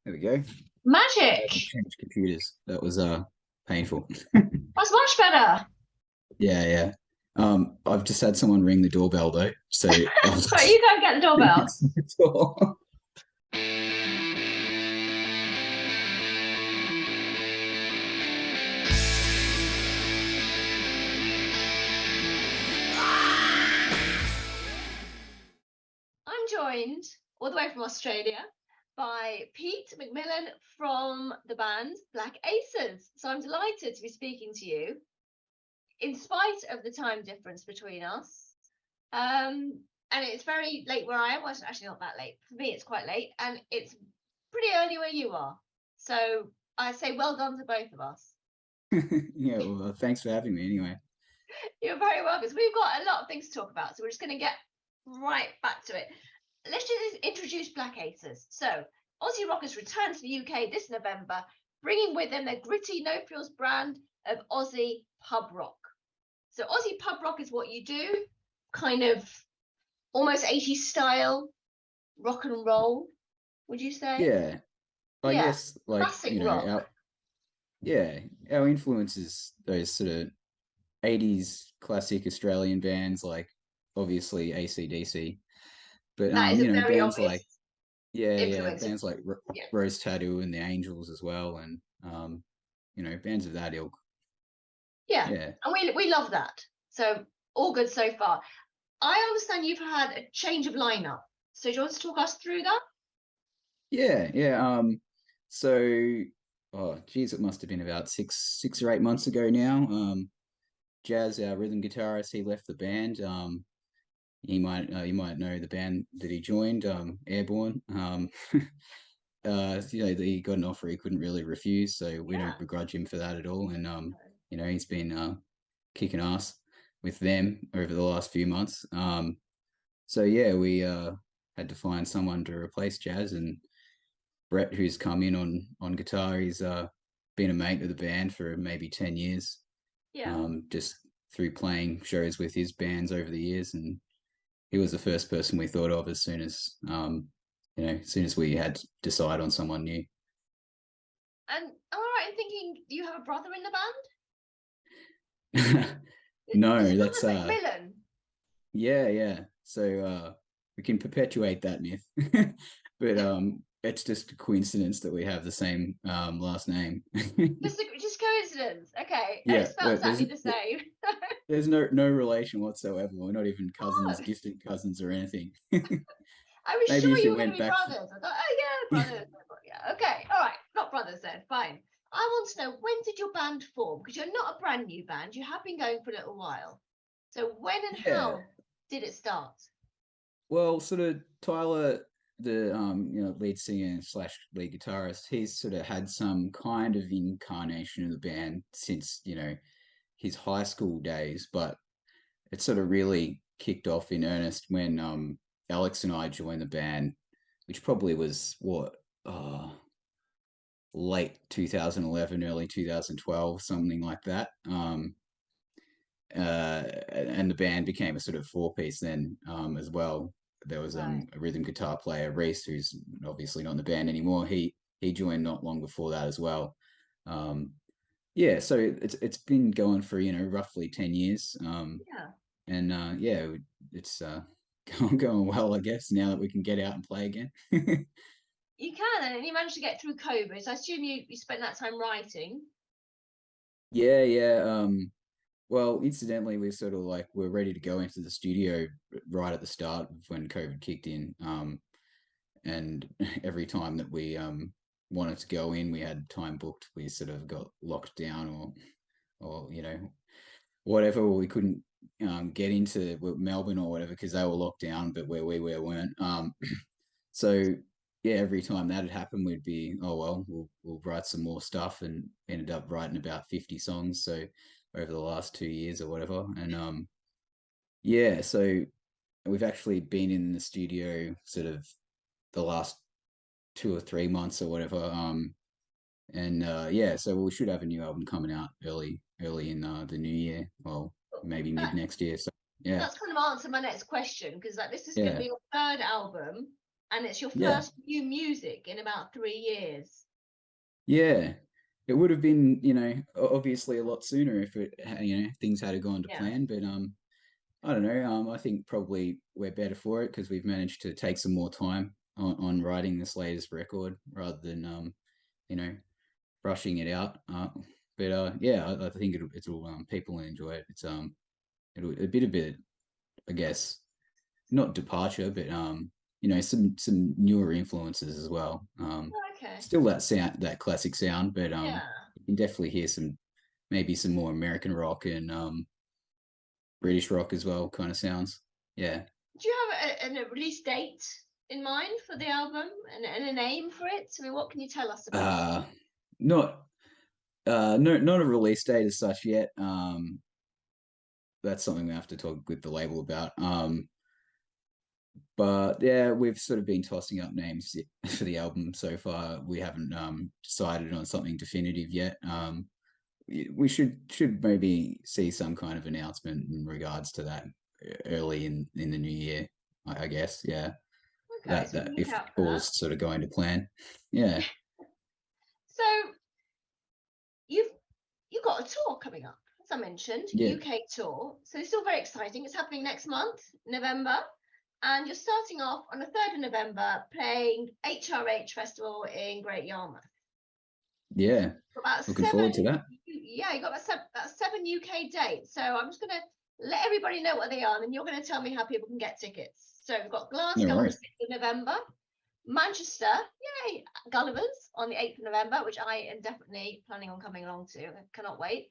There we go. Magic. Changed computers. That was painful. That's much better. Yeah, yeah. I've just had someone ring the doorbell though, so I'll Right, you go and get the doorbell. I'm joined all the way from Australia by Pete McMillan from the band Black Aces. So I'm delighted to be speaking to you in spite of the time difference between us. And it's very late where I am. Well, it's actually not that late. For me, it's quite late. And it's pretty early where you are. So I say well done to both of us. Yeah, well, thanks for having me anyway. You're very welcome. So we've got a lot of things to talk about. So we're just going to get right back to it. Let's just introduce Black Aces. So Aussie Rockers return to the UK this November, bringing with them their gritty, no-frills brand of Aussie Pub Rock. So Aussie Pub Rock is what you do, kind of almost 80s style rock and roll, would you say? Yeah, I Yeah. guess like Classic rock. our influences, those sort of 80s classic Australian bands like obviously AC/DC, but That is a very bands obvious like yeah, influence. bands like Yeah. Rose Tattoo and the Angels as well, and bands of that ilk. Yeah. Yeah. And we love that. So all good so far. I understand you've had a change of lineup. So do you want to talk us through that? Yeah. So, oh, geez, it must have been about six or 8 months ago now. Jazz, our rhythm guitarist, he left the band. You might know the band that he joined, Airborne. He got an offer he couldn't really refuse, so we don't begrudge him for that at all. And he's been kicking ass with them over the last few months. So yeah, we had to find someone to replace Jazz, and Brett, who's come in on guitar, he's been a mate of the band for maybe 10 years. Yeah. Just through playing shows with his bands over the years, and he was the first person we thought of as soon as we had to decide on someone new. And am I right in thinking you have a brother in the band? No, that's McMillan. Yeah. So we can perpetuate that myth. But it's just a coincidence that we have the same last name. just coincidence. Okay. And Yeah, it's spelled exactly the same. There's no relation whatsoever. We're not even cousins, Oh. distant cousins or anything. I was Maybe sure if you you were going to went be back. brothers. I thought, oh yeah, brothers. Yeah. Okay. All right. Not brothers then. Fine. I want to know, when did your band form? Because you're not a brand new band. You have been going for a little while. So when and Yeah. how did it start? Well, sort of Tyler, the lead singer slash lead guitarist, he's sort of had some kind of incarnation of the band since his high school days, but it sort of really kicked off in earnest when Alex and I joined the band, which probably was late 2011, early 2012, something like that. And the band became a sort of four-piece then as well. There was a rhythm guitar player, Reese, who's obviously not in the band anymore. He joined not long before that as well. Yeah, so it's been going for roughly 10 years. And it's going well, I guess, now that we can get out and play again. You can, and you managed to get through COVID. So I assume you spent that time writing. Yeah. Well, incidentally, we're ready to go into the studio right at the start of when COVID kicked in. And every time that we wanted to go in, we had time booked. We sort of got locked down, or whatever. We couldn't get into Melbourne or whatever because they were locked down, but where we were weren't. So yeah, every time that had happened, we'd be, oh well, we'll write some more stuff, and ended up writing about 50 songs. So over the last 2 years or whatever, and yeah, so we've actually been in the studio sort of the last 2 or 3 months or whatever. And yeah, so we should have a new album coming out early in the new year. Well, maybe mid next year. So yeah, that's kind of answered my next question, because this is going to be your third album. and it's your Yeah. first new music in about 3 years. Yeah. It would have been, obviously a lot sooner if things had gone to Yeah. plan, but I don't know. I think probably we're better for it because we've managed to take some more time on writing this latest record rather than you know, rushing it out. But yeah, I think it'll people will enjoy it. It's it'll a bit, I guess, not departure, but some newer influences as well. Okay. Still that sound, that classic sound, but Yeah. you can definitely hear maybe some more American rock and British rock as well, kind of sounds. Yeah. Do you have a release date in mind for the album and a name for it? I mean, what can you tell us about it? Uh, not no, not a release date as such yet. That's something we have to talk with the label about. But yeah, we've sort of been tossing up names for the album so far. We haven't decided on something definitive yet. We should maybe see some kind of announcement in regards to that early in the new year. I guess, yeah. Okay, That so we can that look if out for that. all's sort of going to plan, yeah, So you've you got a tour coming up, as I mentioned, yeah, UK tour. So it's still very exciting. It's happening next month, November. And you're starting off on the 3rd of November playing HRH Festival in Great Yarmouth. yeah. About Looking forward to seven, that. yeah, you got about seven UK dates. So I'm just going to let everybody know what they are, and then you're going to tell me how people can get tickets. So we've got No Glasgow on the worries. 6th of November, Manchester, yay, Gulliver's on the 8th of November, which I am definitely planning on coming along to. I cannot wait.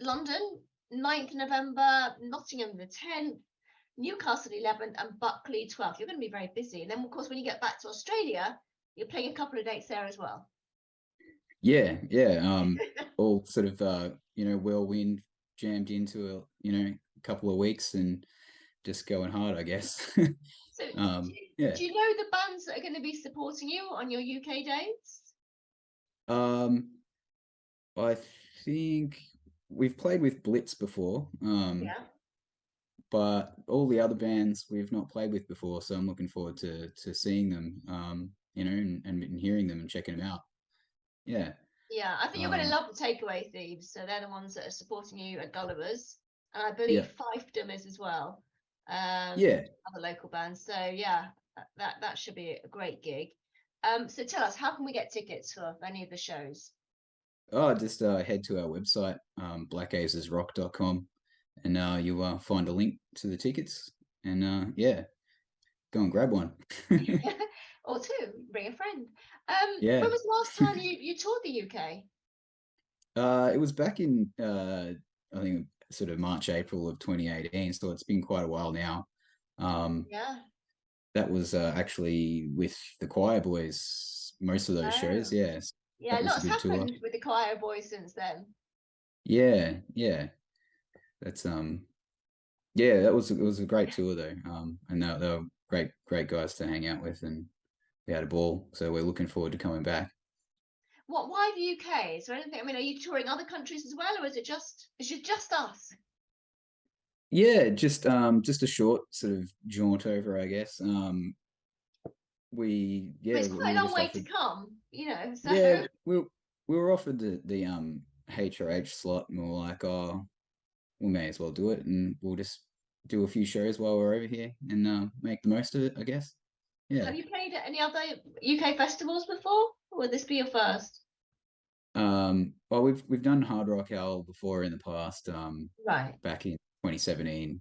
London, 9th of November, Nottingham the 10th, Newcastle 11th, and Buckley 12th. You're going to be very busy. And then, of course, when you get back to Australia, you're playing a couple of dates there as well. Yeah, yeah. All sort of whirlwind jammed into a couple of weeks and just going hard, I guess. So, Yeah. do you know the bands that are going to be supporting you on your UK dates? Um, I think we've played with Blitz before, Yeah. but all the other bands we've not played with before, so I'm looking forward to seeing them, and hearing them and checking them out. Yeah. Yeah, I think you're going to Um, love the Takeaway Thieves. So they're the ones that are supporting you at Gulliver's, and I yeah. believe Fiefdom is as well. Yeah. Other local bands. So yeah, that should be a great gig. So tell us, how can we get tickets for any of the shows? Oh, just head to our website, blackacesrock.com, and you'll find a link to the tickets. And yeah, go and grab one. Or two, bring a friend. Yeah. When was the last time you toured the UK? It was back in I think sort of March, April of 2018. So it's been quite a while now. Um, Yeah. that was actually with the Choir Boys. Most of those shows. Oh, Yes, yeah. that was a Lots good tour. happened with the Choir Boys since then. Yeah, yeah. That's Yeah, it was a great tour though. And they were great guys to hang out with, and we had a ball. So we're looking forward to coming back. What? Why the UK? Is there anything? I mean, are you touring other countries as well, or is it just us? Yeah, just a short sort of jaunt over, I guess. I mean, it's We quite a were long just way to offered. come, So Yeah, we were offered the HRH slot, and we were like, oh, we may as well do it, and we'll just do a few shows while we're over here and make the most of it, I guess. Yeah. have you played at any other UK festivals before, or will this be your first? Well, we've done Hard Rock Owl before in the past, Right. back in 2017.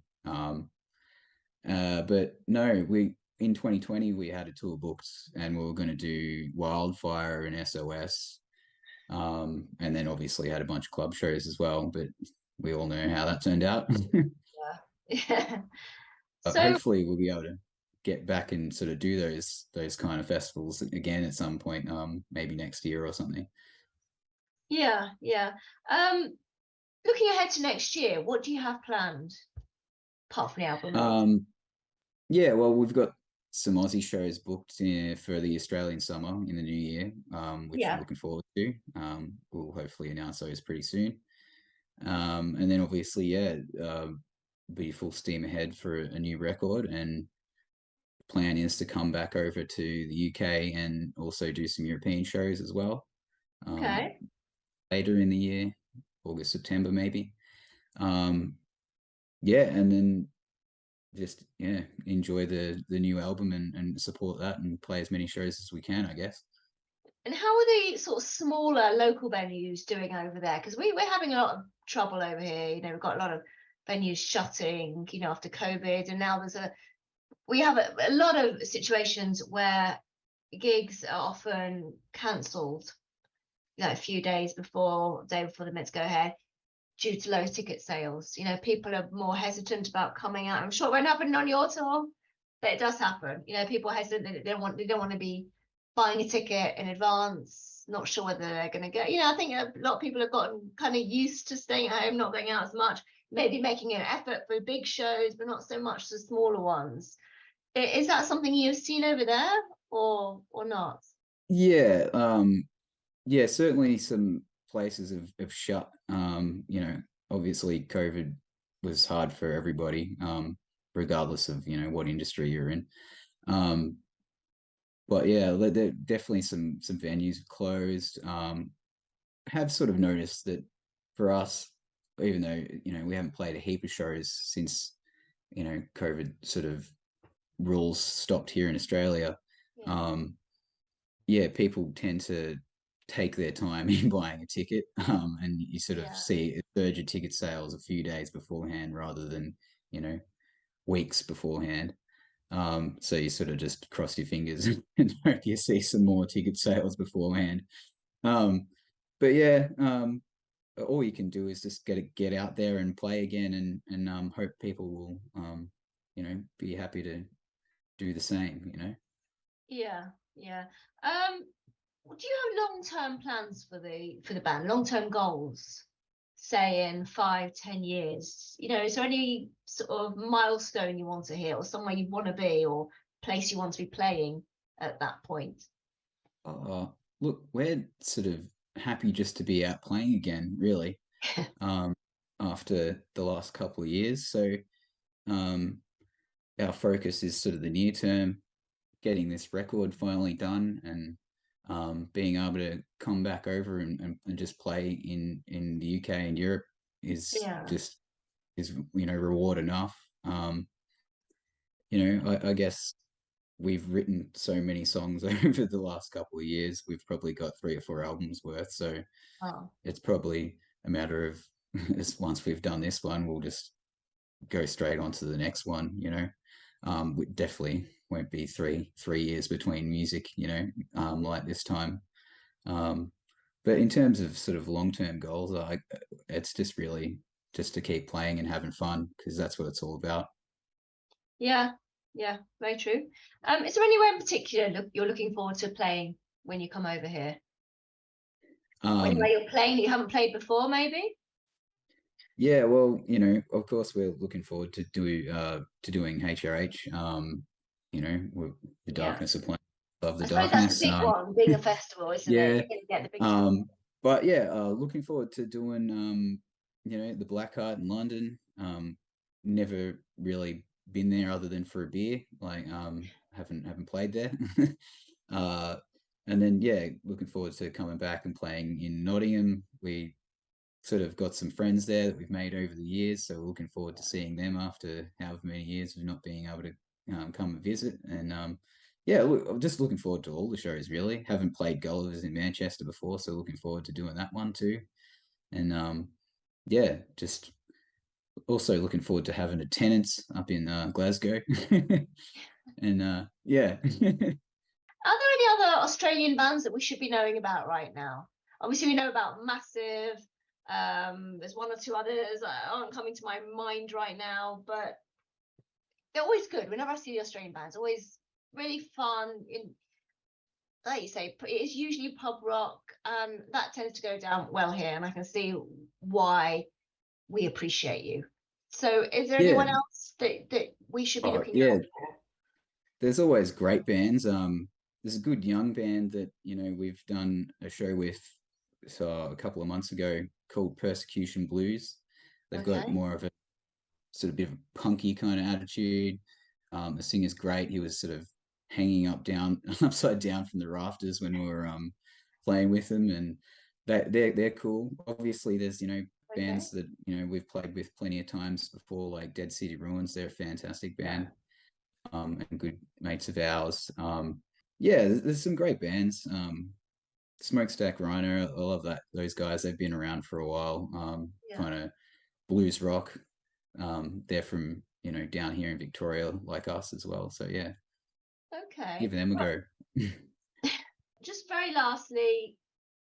But no, we in 2020 we had a tour booked, and we were going to do Wildfire and SOS, and then obviously had a bunch of club shows as well. But we all know how that turned out. Yeah. Yeah. But So hopefully, we'll be able to get back and sort of do those kind of festivals again at some point, maybe next year or something. yeah, yeah. Um, Looking ahead to next year, what do you have planned apart from the album release? Yeah, well, we've got some Aussie shows booked for the Australian summer in the new year, which we're Yeah. looking forward to. We'll hopefully announce those pretty soon. And then obviously, yeah, be full steam ahead for a new record and plan is to come back over to the UK and also do some European shows as well, Okay. later in the year, August, September maybe. Yeah, and then just enjoy the new album and support that and play as many shows as we can, I guess. And how are the sort of smaller local venues doing over there? Because we're having a lot of trouble over here. You know, we've got a lot of venues shutting, you know, after COVID, and now we have a lot of situations where gigs are often cancelled, you know, a few days before, day before the meant to go ahead, due to low ticket sales. You know, people are more hesitant about coming out. I'm sure it won't happen on your tour, but it does happen. You know, people are hesitant. They don't want to be buying a ticket in advance, not sure whether they're going to go. You know, I think a lot of people have gotten kind of used to staying at home, not going out as much, maybe making an effort for big shows, but not so much the smaller ones. Is that something you've seen over there, or not? Yeah, yeah, certainly some places have shut. Obviously COVID was hard for everybody, regardless of, what industry you're in. But yeah, there definitely some venues closed. Have sort of noticed that for us, even though, we haven't played a heap of shows since, COVID sort of rules stopped here in Australia. Yeah. Yeah, people tend to take their time in buying a ticket, and you sort of Yeah. see a surge of ticket sales a few days beforehand rather than, weeks beforehand. So you sort of just cross your fingers and hope you see some more ticket sales beforehand. Um, but yeah, all you can do is just get out there and play again, and hope people will, be happy to do the same. Yeah, yeah. Um, do you have long-term plans for the band? Long-term goals, say in 5, 10 years? You know, is there any sort of milestone you want to hit, or somewhere you want to be, or place you want to be playing at that point? Uh, Look, we're sort of happy just to be out playing again, really, um, after the last couple of years. So um, our focus is sort of the near term, getting this record finally done, and being able to come back over and just play in the UK and Europe is Yeah, just is reward enough. I guess we've written so many songs over the last couple of years. We've probably got 3 or 4 albums worth. So oh, it's probably a matter of once we've done this one, we'll just go straight on to the next one. We definitely won't be three years between music. Like this time. Um, but in terms of sort of long term goals, it's just really just to keep playing and having fun because that's what it's all about. yeah, yeah, very true. Is there anywhere in particular you're looking forward to playing when you come over here? Anywhere Um, you're playing that you haven't played before, maybe? Yeah, well, of course, we're looking forward to doing HRH. The Yeah. darkness of playing. Love the I suppose that's the darkness. big one, being a festival, isn't it? Yeah. You're going to get the big time. But yeah, looking forward to doing the Black Heart in London. Never really been there other than for a beer. Like haven't played there. uh, and then yeah, looking forward to coming back and playing in Nottingham. We sort of got some friends there that we've made over the years. So we're looking forward to seeing them after however many years of not being able to come and visit. And yeah, look, I'm just looking forward to all the shows really. Haven't played Gullivers in Manchester before, so looking forward to doing that one too. And yeah, just also looking forward to having attendance up in Glasgow. And yeah. Are there any other Australian bands that we should be knowing about right now? Obviously, we know about Massive. There's one or two others that aren't coming to my mind right now, but they're always good. Whenever I see the Australian bands, always really fun. Like you say, it's usually pub rock, and that tends to go down well here, and I can see why we appreciate you. So, is there anyone Yeah. else that we should be Oh looking yeah, out for? there's always great bands. There's a good young band that we've done a show with a couple of months ago called Persecution Blues. They've got Okay. more of a sort of bit of a punky kind of attitude. The singer's great. He was sort of hanging upside down from the rafters when we were playing with them, and they're cool. Obviously, there's Okay. bands that we've played with plenty of times before, like Dead City Ruins. They're a fantastic Yeah. band, and good mates of ours. Yeah, there's some great bands. Smokestack Rhino, I love that. Those guys, they've been around for a while. Yeah. Kind of blues rock. They're from down here in Victoria, like us as well. So yeah, give Okay. them a Well, go. just very lastly,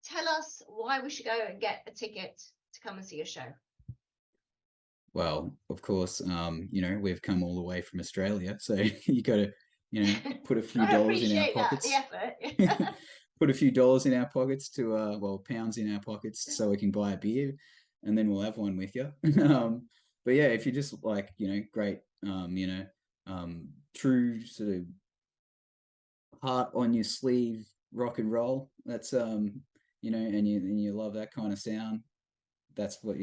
tell us why we should go and get a ticket to come and see your show. Well, of course, we've come all the way from Australia, so you got to, put a few I dollars in our appreciate that, the pockets. effort. Put a few dollars in our pockets to, pounds in our pockets so we can buy a beer, and then we'll have one with you. But yeah, if you just like, great, true sort of heart on your sleeve rock and roll. That's and you love that kind of sound. That's what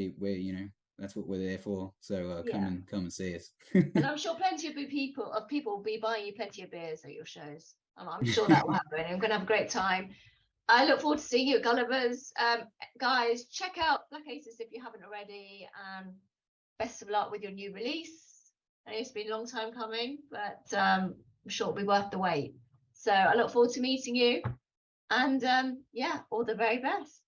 that's what we're there for. So Yeah. come and see us. And I'm sure plenty of people will be buying you plenty of beers at your shows. I'm sure that will happen. I'm going to have a great time. I look forward to seeing you at Gulliver's. Guys, check out Black Aces if you haven't already. And best of luck with your new release. I know it's been a long time coming, but I'm sure it'll be worth the wait. So I look forward to meeting you. And yeah, all the very best.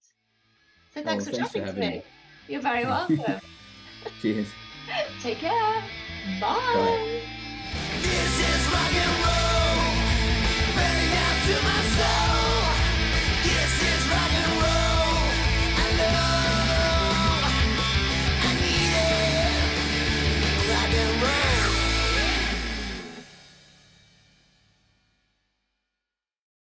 So Oh, thanks well, for thanks for chatting to having me. me. You're very welcome. Cheers. Take care. Bye. Bye.